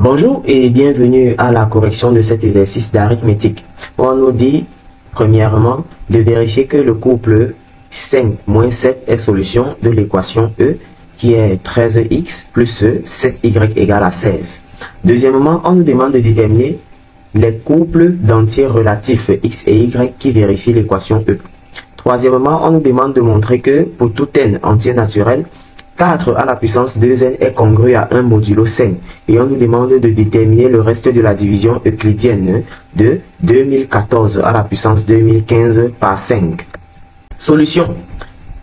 Bonjour et bienvenue à la correction de cet exercice d'arithmétique. On nous dit, premièrement, de vérifier que le couple 5 moins 7 est solution de l'équation E qui est 13x plus 7y égale à 16. Deuxièmement, on nous demande de déterminer les couples d'entiers relatifs x et y qui vérifient l'équation E. Troisièmement, on nous demande de montrer que pour tout n entier naturel, 4 à la puissance 2n est congru à 1 modulo 5 et on nous demande de déterminer le reste de la division euclidienne de 2014 à la puissance 2015 par 5. Solution.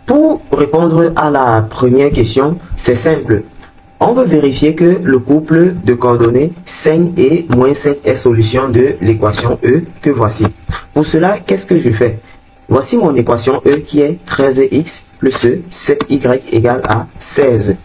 Pour répondre à la première question, c'est simple. On veut vérifier que le couple de coordonnées 5 et moins 7 est solution de l'équation E que voici. Pour cela, qu'est-ce que je fais? Voici mon équation E qui est 13x plus 7y égale à 16.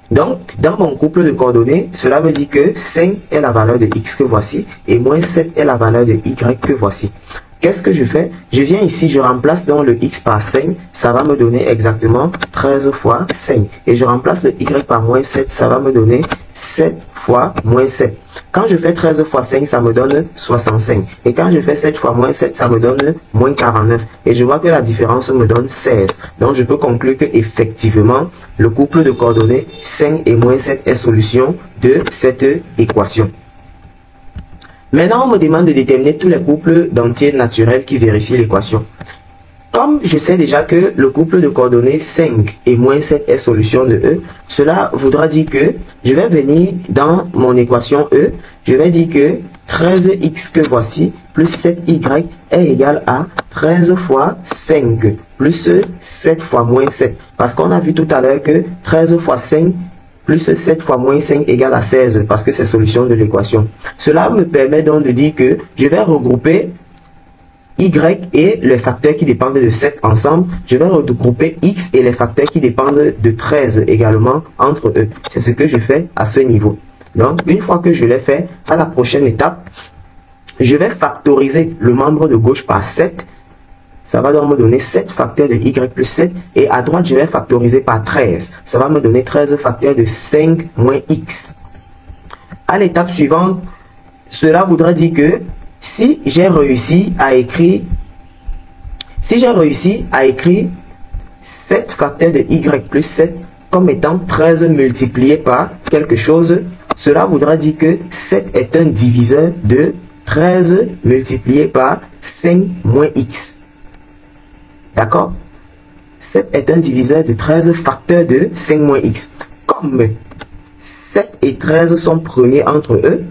Donc, dans mon couple de coordonnées, cela veut dire que 5 est la valeur de x que voici et moins 7 est la valeur de y que voici. Qu'est-ce que je fais? Je viens ici, je remplace donc le x par 5, ça va me donner exactement 13 fois 5. Et je remplace le y par moins 7, ça va me donner 7 fois moins 7. Quand je fais 13 fois 5, ça me donne 65. Et quand je fais 7 fois moins 7, ça me donne moins 49. Et je vois que la différence me donne 16. Donc je peux conclure que effectivement, le couple de coordonnées 5 et moins 7 est solution de cette équation. Maintenant, on me demande de déterminer tous les couples d'entiers naturels qui vérifient l'équation. Comme je sais déjà que le couple de coordonnées 5 et moins 7 est solution de E, cela voudra dire que je vais venir dans mon équation E, je vais dire que 13x que voici plus 7y est égal à 13 fois 5 plus 7 fois moins 7. Parce qu'on a vu tout à l'heure que 13 fois 5 plus 7 fois moins 5 égale à 16 parce que c'est solution de l'équation. Cela me permet donc de dire que je vais regrouper y et les facteurs qui dépendent de 7 ensemble. Je vais regrouper x et les facteurs qui dépendent de 13 également entre eux. C'est ce que je fais à ce niveau. Donc, une fois que je l'ai fait, à la prochaine étape, je vais factoriser le membre de gauche par 7. Ça va donc me donner 7 facteurs de y plus 7. Et à droite, je vais factoriser par 13. Ça va me donner 13 facteurs de 5 moins x. À l'étape suivante, cela voudra dire que si j'ai réussi à écrire 7 facteurs de y plus 7 comme étant 13 multiplié par quelque chose, cela voudra dire que 7 est un diviseur de 13 multiplié par 5 moins x. D'accord? 7 est un diviseur de 13 facteurs de 5 moins x. Comme 7 et 13 sont premiers entre eux,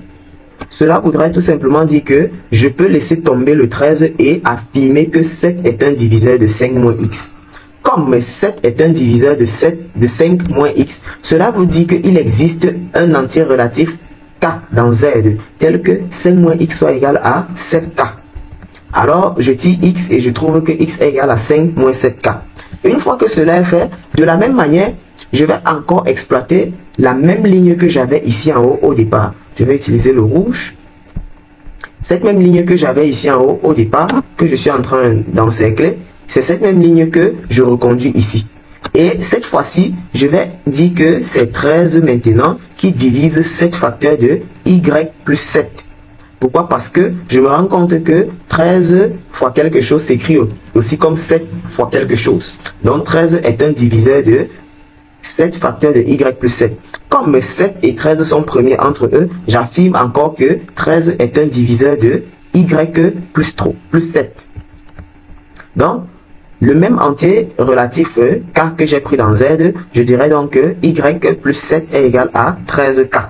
cela voudrait tout simplement dire que je peux laisser tomber le 13 et affirmer que 7 est un diviseur de 5 moins x. Comme 7 est un diviseur de 5 moins x, cela vous dit qu'il existe un entier relatif k dans Z, tel que 5 moins x soit égal à 7k. Alors, je tire x et je trouve que x est égal à 5 moins 7k. Une fois que cela est fait, de la même manière, je vais encore exploiter la même ligne que j'avais ici en haut au départ. Je vais utiliser le rouge. Cette même ligne que j'avais ici en haut au départ, que je suis en train d'encercler, c'est cette même ligne que je reconduis ici. Et cette fois-ci, je vais dire que c'est 13 maintenant qui divise 7 facteurs de y plus 7. Pourquoi? Parce que je me rends compte que 13 fois quelque chose s'écrit aussi comme 7 fois quelque chose. Donc 13 est un diviseur de 7 facteurs de y plus 7. Comme 7 et 13 sont premiers entre eux, j'affirme encore que 13 est un diviseur de y plus 7. Donc, le même entier relatif k que j'ai pris dans Z, je dirais donc que y plus 7 est égal à 13k.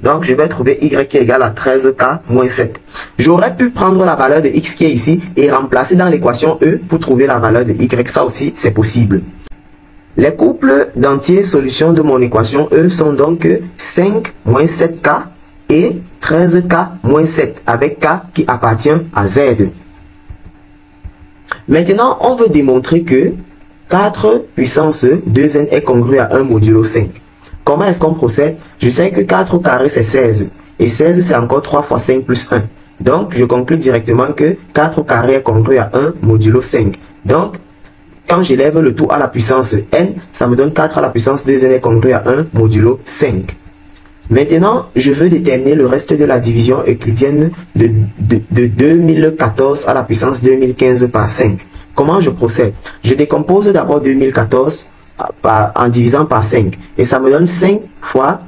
Donc, je vais trouver y qui est égal à 13k moins 7. J'aurais pu prendre la valeur de x qui est ici et remplacer dans l'équation E pour trouver la valeur de y. Ça aussi, c'est possible. Les couples d'entiers solution de mon équation E sont donc 5 moins 7k et 13k moins 7 avec k qui appartient à Z. Maintenant, on veut démontrer que 4 puissance 2n est congru à 1 modulo 5. Comment est-ce qu'on procède? Je sais que 4 au carré c'est 16 et 16 c'est encore 3 fois 5 plus 1. Donc, je conclus directement que 4 au carré est congru à 1 modulo 5. Donc, quand j'élève le tout à la puissance n, ça me donne 4 à la puissance 2n est congru à 1 modulo 5. Maintenant, je veux déterminer le reste de la division euclidienne de 2014 à la puissance 2015 par 5. Comment je procède? Je décompose d'abord 2014 en divisant par 5. Et ça me donne 5 fois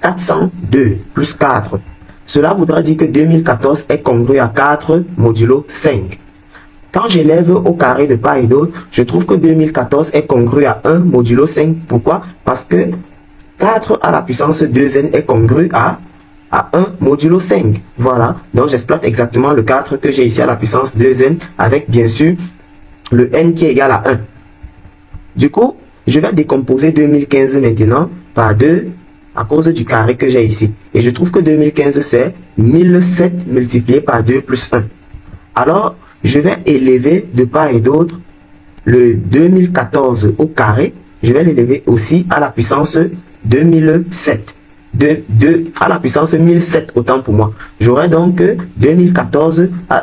402 plus 4. Cela voudra dire que 2014 est congru à 4 modulo 5. Quand j'élève au carré de part et d'autre, je trouve que 2014 est congru à 1 modulo 5. Pourquoi? Parce que 4 à la puissance 2n est congru à 1 modulo 5. Voilà, donc j'exploite exactement le 4 que j'ai ici à la puissance 2n avec bien sûr le n qui est égal à 1. Du coup, je vais décomposer 2015 maintenant par 2 à cause du carré que j'ai ici. Et je trouve que 2015 c'est 1007 multiplié par 2 plus 1. Alors, je vais élever de part et d'autre le 2014 au carré. Je vais l'élever aussi à la puissance 2007. À la puissance 1007, autant pour moi. J'aurai donc 2014 à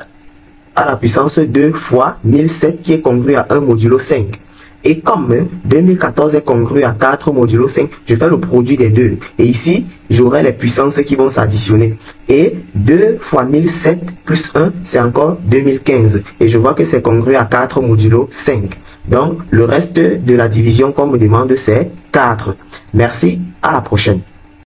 la puissance 2 fois 1007 qui est congru à 1 modulo 5. Et comme 2014 est congru à 4 modulo 5, je fais le produit des deux. Et ici, j'aurai les puissances qui vont s'additionner. Et 2 fois 1007 plus 1, c'est encore 2015. Et je vois que c'est congru à 4 modulo 5. Donc, le reste de la division qu'on me demande, c'est 4. Merci, à la prochaine.